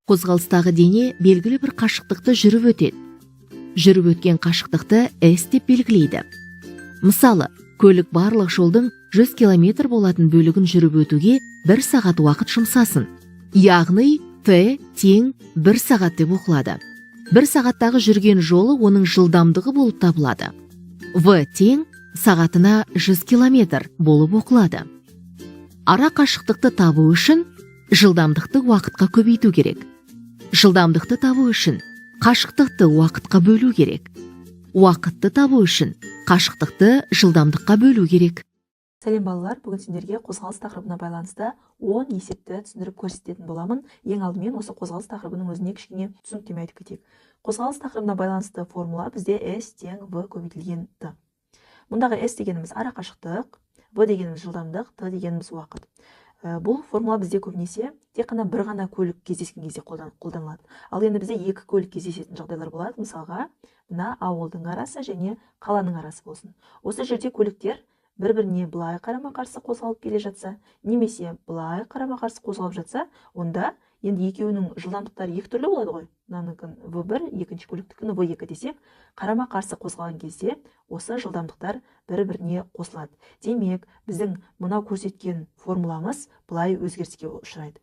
Қозғалыстағы дене белгілі бір қашықтықты жүріп өтеді. Жүріп өткен қашықтықты S деп белгілейді. Мысалы, көлік барлық жолдың 100 км болатын бөлігін жүріп өтуге 1 сағат уақыт жұмсасын. Яғни T тең 1 сағат деп оқылады. 1 сағаттағы жүрген жолы оның жылдамдығы болып табылады. V тең сағатына 100 км болып оқылады. Ара қашықтықты табу үшін жылдамдықты уақытқа көбейту керек. Жылдамдықты табу үшін қашықтықты уақытқа бөлу керек. Уақытты табу үшін қашықтықты жылдамдыққа бөлу керек. Сәлем балалар, бүгін сендерге қозғалыс тақырыбына байланысты 10 есепті түсіндіріп көрсететін боламын. Ең алдымен осы қозғалыс тақырыбының өзіне кішкене түсініктеме айтып кетейік. Қозғалыс тақырыбына байланысты формула бізде S тең V көбейтілген T. Мұндағы S дегеніміз ара қашықтық, V дегеніміз жылдамдық, T дегеніміз уақыт. Бұл формула бізде көбінесе тек қана бір ғана көлік кездескен кезде қолданылады. Ал енді бізде екі көлік кездесетін жағдайлар болады. Мысалға, мына ауылдың арасы және қаланың арасы болсын. Осы жерде көліктер бір-біріне былай қарама-қарсы қозғалып келе жатса, немесе былай қарама-қарсы қозғалып жатса, онда енді екеуінің жылдамдықтары екі түрлі болады ғой. Мынаныкін V1, екінші көліктікін V2 десек, қарама-қарсы қозғалған кезде осы жылдамдықтар бір-біріне қосылады. Демек, біздің мынау көрсеткен формуламыз былай өзгеріске ұшырайды.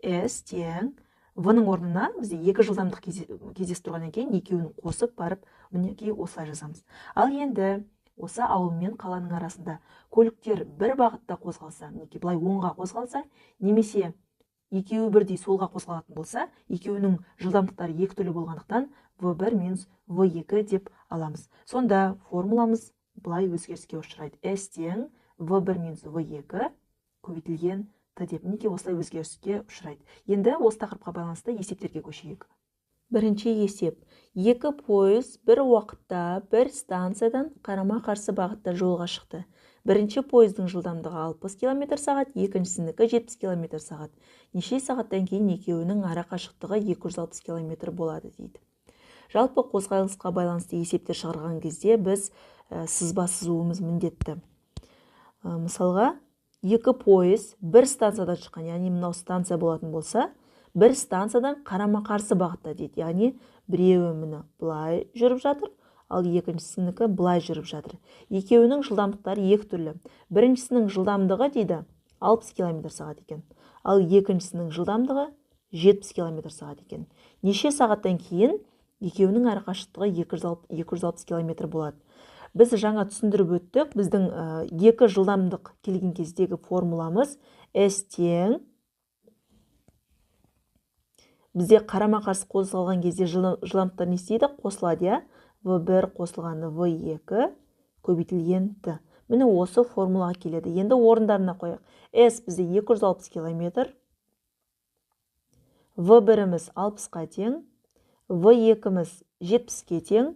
S тең V-ның орнына бізде екі жылдамдық кездесіп тұрғаннан кейін екеуін қосып барып, мінекей осылай жазамыз. Ал енді осы ауыл мен қаланың арасында көліктер бір бағытта қозғалса, мінекей былай оңға қозғалса, немесе екеуі бірдей солға қозғалатын болса, екеуінің жылдамдықтары екі түрлі болғандықтан V1 минус V2 деп аламыз. Сонда формуламыз былай өзгеріске ұшырайды. S тең V1 минус V2 көбейтілген T деп, мінекей осылай өзгеріске ұшырайды. Енді осы тақырыпқа байланысты есептерге көшейік. Бірінші есеп. Екі пойыз бір уақытта бір станциядан қарама-қарсы бағытта жолға шықты. Бірінші пойыздың жылдамдығы 60 км сағат, екіншісінікі 70 км сағат. Неше сағаттан кейін екеуінің ара қашықтығы 260 км болады дейді. Жалпы қозғалысқа байланысты есептер шығарған кезде біз сызба сызуымыз міндетті. Мысалға, екі пойыз бір станциядан шыққан, яғни мынау станция болатын болса, бір станциядан қарама-қарсы бағытта дейді. Яғни біреуі міне былай жүріп жатыр, ал екіншісінікі былай жүріп жатыр. Екеуінің жылдамдықтары екі түрлі. Біріншісінің жылдамдығы дейді 60 км сағат екен, ал екіншісінің жылдамдығы 70 км сағат екен. Неше сағаттан кейін екеуінің арақашықтығы 260 км болады. Біз жаңа түсіндіріп өттік, біздің екі жылдамдық келген кездегі формуламыз S тең бізде қарама-қарсы қозғалған кезде жылдамдықтар не істейді? Қосылады, иә? V1 қосылғаны V2 көбейтілген T. Міне осы формулаға келеді. Енді орындарына қояйық. S бізде 260 км, V1-іміз 60-қа тең, V2-іміз 70-ке тең,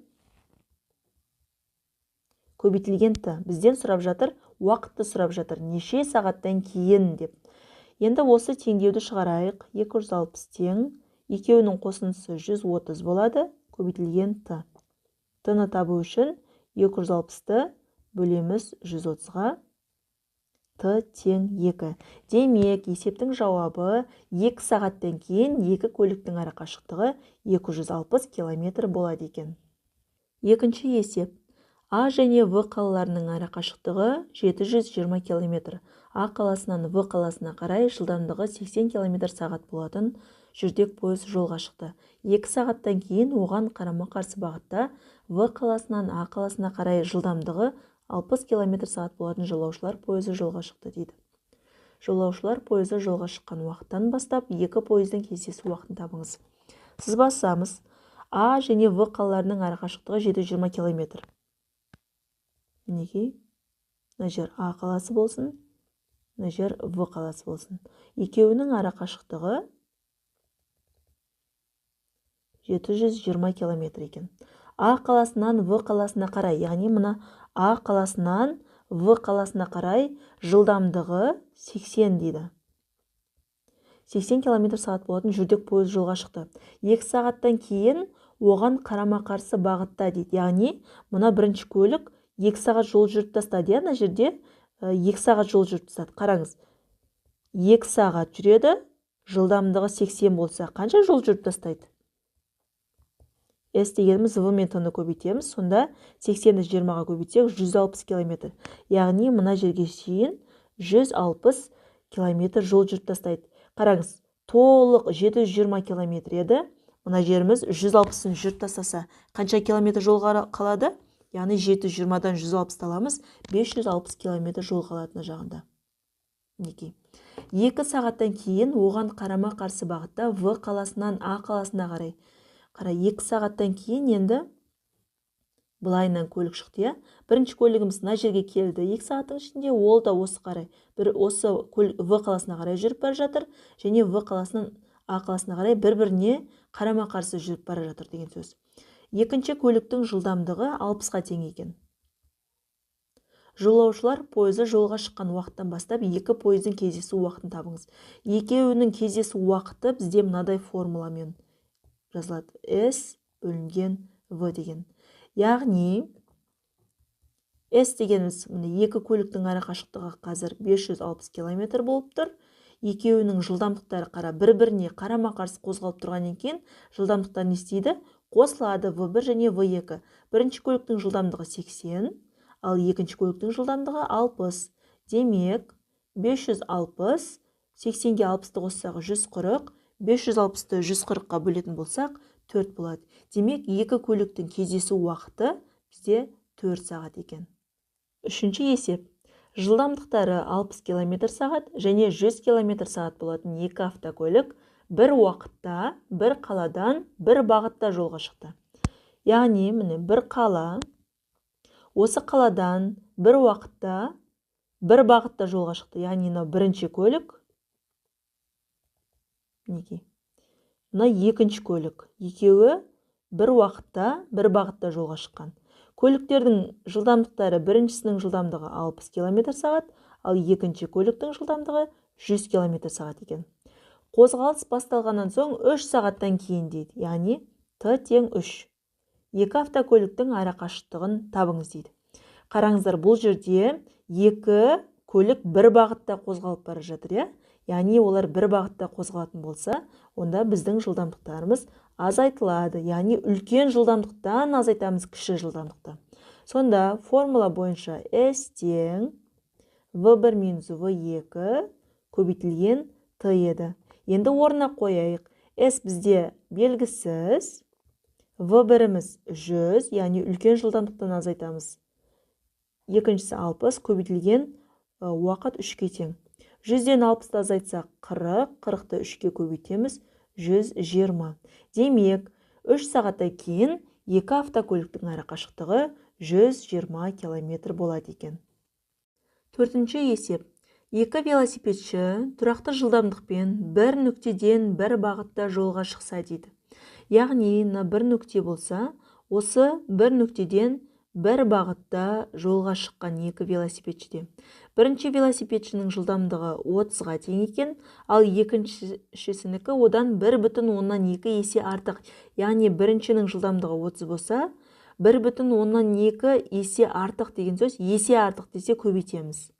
көбейтілген T. Бізден сұрап жатыр, уақытты сұрап жатыр. Неше сағаттан кейін деп. Енді осы теңдеуді шығарайық. 260 тең, екеуінің қосындысы 130 болады, көбейтілген T. T-ны табу үшін 260-ты бөлеміз 130-ға, T тең 2. Демек, есептің жауабы 2 сағаттан кейін екі көліктің арақашықтығы 260 км болады екен. Екінші есеп. А және В қалаларының арақашықтығы 720 км. А қаласынан В қаласына қарай жылдамдығы 80 км сағат болатын жүрдек пойыз жолға шықты. 2 сағаттан кейін оған қарама-қарсы бағытта В қаласынан А қаласына қарай жылдамдығы 60 км сағат болатын жолаушылар пойызы жолға шықты дейді. Жолаушылар пойызы жолға шыққан уақыттан бастап екі пойыздың кездесу уақытын табыңыз. Сызба сызамыз. А және В қалаларының арақашықтығы 720 км. Мінекей, мына жер А қаласы болсын, мына жер В қаласы болсын. Екеуінің арақашықтығы 720 км екен. А қаласынан В қаласына қарай, яғни мына А қаласынан В қаласына қарай жылдамдығы 80 дейді. 80 км сағат болатын жүрдек пойыз жолға шықты. 2 сағаттан кейін оған қарама-қарсы бағытта дейді. Яғни мына бірінші көлік 2 сағат жол жүріп тастады. Мына жерде 2 сағат жол жүріп тастады. Қараңыз. 2 сағат жүреді, жылдамдығы 80 болса, қанша жол жүріп тастайды? S дегеніміз V мен T-ны көбейтеміз. Сонда 80-ді 20-ға көбейтсек 160 км. Яғни мына жерге шейін 160 км жол жүріп тастайды. Қараңыз, толық 720 км еді. Мына жеріміз 160-ын жүріп тастаса, қанша километр жол қалады? Яғни 720-дан 160 аламыз, 560 км жол қалатыны жағында. Неке. 2 сағаттан кейін оған қарама қарсы бағытта В қаласынан А қаласына қарай. Қара, 2 сағаттан кейін енді былайынан көлік шықты. Бірінші көлігіміз мына жерге келді. 2 сағаттың ішінде ол да осы қарай. Осы В қаласына қарай жүріп бара жатыр, және В қаласынан А қаласына қарай бір-біріне қарама қарсы жүріп бара жатыр деген сөз. Екінші көліктің жылдамдығы 60-ға тең екен. Жолаушылар пойызы жолға шыққан уақыттан бастап екі пойыздың кездесу уақытын табыңыз. Екеуінің кездесу уақыты бізде мынадай формуламен жазылады. S бөлінген V деген. Яғни S дегеніміз екі көліктің ара қашықтығы қазір 560 км болып тұр. Екеуінің жылдамдықтары қара бір-біріне қарама-қарсы қозғалып тұрғаннан кейін жылдамдықтар не істейді? Қосылады V1 және V2. Бірінші көліктің жылдамдығы 80, ал екінші көліктің жылдамдығы 60. Демек, 560, 80-ге 60-ты қоссақ 140, 560-ты 140-қа бөлетін болсақ 4 болады. Демек, екі көліктің кездесу уақыты бізде 4 сағат екен. Үшінші есеп. Жылдамдықтары 60 км сағат және 100 км сағат болатын екі автокөлік бір уақытта, бір қаладан, бір бағытта жолға шықты. Яғни, бір қала, осы қаладан бір уақытта, бір бағытта жолға шықты. Яғни, бірінші көлік, екінші көлік. Екеуі бір уақытта, бір бағытта жолға шыққан. Көліктердің жылдамдықтары біріншісінің жылдамдығы 60 км сағат, ал екінші көліктің жылдамдығы 100 км сағат екен. Қозғалыс басталғаннан соң 3 сағаттан кейін дейді. Яғни, Т тең 3. Екі автокөліктің ара қашықтығын табыңыз дейді. Қараңыздар, бұл жерде екі көлік бір бағытта қозғалып бара жатыр. Яғни, олар бір бағытта қозғалатын болса, онда біздің жылдамдықтарымыз азайтылады. Яғни, үлкен жылдамдықтан азайтамыз кіші жылдамдықты. Сонда формула бойынша S тең V1 минус V2 көбейтілген Т еді. Енді орнына қояйық. S бізде белгісіз, V1-іміз 100, яғни үлкен жылдамдықтан азайтамыз. Екіншісі 60 көбейтілген уақыт 3-ке тең. 100-ден 60-ды азайтсақ 40, 40-ты 3-ке көбейтеміз 120. Демек, 3 сағаттан кейін екі автокөліктің ара қашықтығы 120 км болады екен. Төртінші есеп. Екі велосипедші тұрақты жылдамдықпен бір нүктеден бір бағытта жолға шықса дейді. Яғни, бір нүкте болса, осы бір нүктеден бір бағытта жолға шыққан екі велосипедшіде. Бірінші велосипедшінің жылдамдығы 30-ға тең екен, ал екіншісінікі одан 1,2 есе артық. Яғни, біріншінің жылдамдығы 30 болса, 1,2 есе артық деген сөз, есе артық десе көбейтеміз.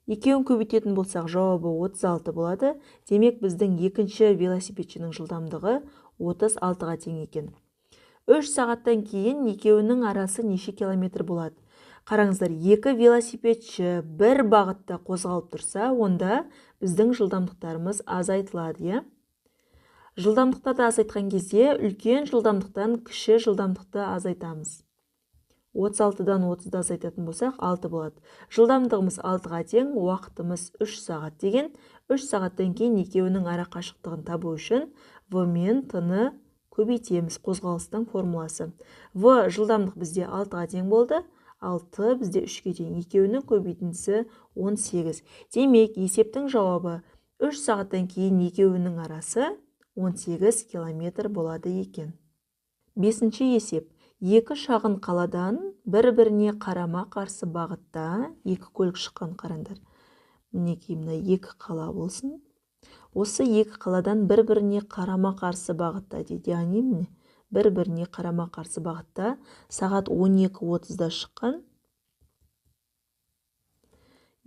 Екеуін көбейтетін болсақ, жауабы 36 болады. Демек, біздің екінші велосипедшінің жылдамдығы 36-ға тең екен. 3 сағаттан кейін екеуінің арасы неше километр болады? Қараңыздар, екі велосипедші бір бағытта қозғалып тұрса, онда біздің жылдамдықтарымыз азайтылады. Жылдамдықтарды азайтқан кезде үлкен жылдамдықтан кіші жылдамдықты азайтамыз. 36-дан 30-ды азайтатын болсақ, 6 болады. Жылдамдығымыз 6-ға тең, уақытымыз 3 сағат деген. 3 сағаттан кейін екеуінің ара қашықтығын табу үшін V мен T-ны көбейтеміз, қозғалыстың формуласы. V жылдамдық бізде 6-ға тең болды, ал T бізде 3-ге тең. Екеуінің көбейтіндісі 18. Демек, есептің жауабы 3 сағаттан кейін екеуінің арасы 18 км болады екен. Бесінші есеп. Екі шағын қаладан бір-біріне қарама қарсы бағытта екі көлік шыққан, қараңдар. Мына екі қала болсын. Осы екі қаладан бір-біріне қарама қарсы бағытта дейді. Яғни, бір-біріне қарама қарсы бағытта сағат 12:30-да шыққан.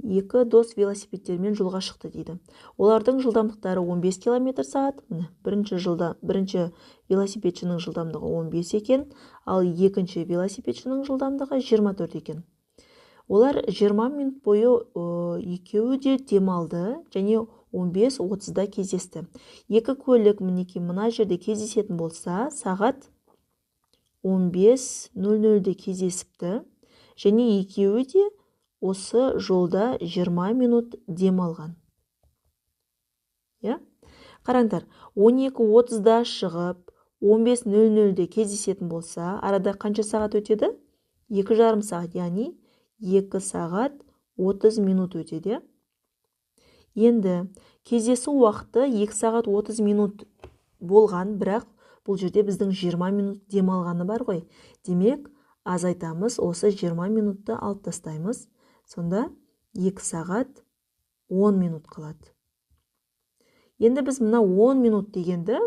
екі дос велосипедтермен жолға шықты дейді. Олардың жылдамдықтары 15 км сағат. Бірінші велосипедшінің жылдамдығы 15 екен, ал екінші велосипедшінің жылдамдығы 24 екен. Олар 20 минут бойы екеуі де демалды және 15:30-да кездесті. Екі көлік мінекей мына жерде кездесетін болса, сағат 15:00-де кездесіпті және екеуі де осы жолда 20 минут демалған. Қараңдар, 12:30-да шығып, 15:00-де кездесетін болса, арада қанша сағат өтеді? 2,5 сағат, яғни 2 сағат 30 минут өтеді. Енді кездесу уақыты 2 сағат 30 минут болған, бірақ бұл жерде біздің 20 минут демалғаны бар ғой. Демек, азайтамыз, осы 20 минутты алып тастаймыз. Сонда 2 сағат 10 минут қалады. Енді біз мына 10 минут дегенді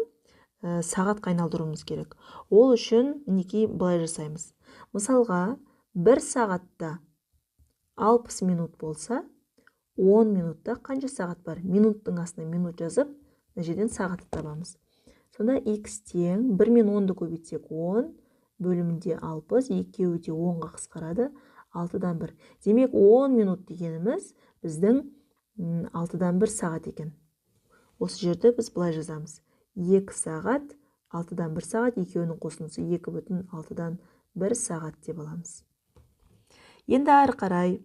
сағатқа айналдыруымыз керек. Ол үшін мінекей былай жасаймыз. Мысалға, 1 сағатта 60 минут болса, 10 минутта қанша сағат бар? Минуттың астына минут жазып, мына жерден сағатты табамыз. Сонда x тең 1 мен 10-ды көбейтсек 10, бөлімінде 60, екеуі де 10-ға қысқарады, 6-дан 1. Демек 10 минут дегеніміз біздің 6-дан 1 сағат екен. Осы жерді біз былай жазамыз. 2 сағат, 6-дан 1 сағат, екеуінің қосындысы 2,6-дан 1 сағат деп аламыз. Енді ары қарай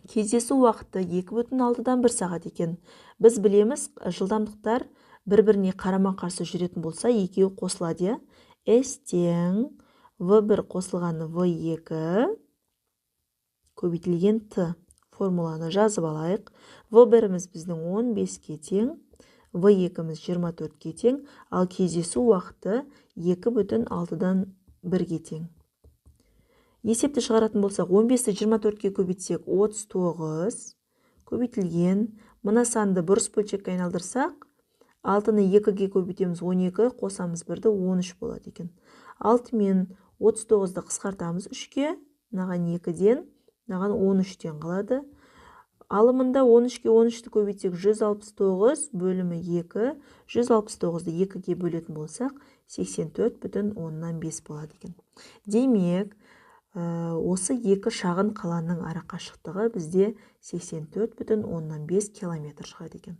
кездесу уақыты 2,6-дан 1 сағат екен. Біз білеміз, жылдамдықтар бір-біріне қарама-қарсы жүретін болса, екеуі қосылады. S тең V1 қосылған V2 көбейтілген T. Формуланы жазып алайық. V1-іміз біздің 15-ке тең, V2-іміз 24-ке тең, ал кездесу уақыты 2,6-дан 1-ге тең. Есепті шығаратын болсақ, 15-ті 24-ке көбейтсек 39, көбейтілген, мына санды бұрыс бөлшекке айналдырсақ, 6-ны 2-ге көбейтеміз 12, қосамыз 1-ді 13 болады екен. 6 мен 39-ды қысқартамыз 3-ке, мынаған 2-ден, мынаған 13-тен қалады. Алымында 13-ке 13-ті көбейтсек 169 бөлімі 2, 169-ды 2-ге бөлетін болсақ, 84,5 болады екен. Демек, осы екі шағын қаланың ара қашықтығы бізде 84,5 километр шығады екен.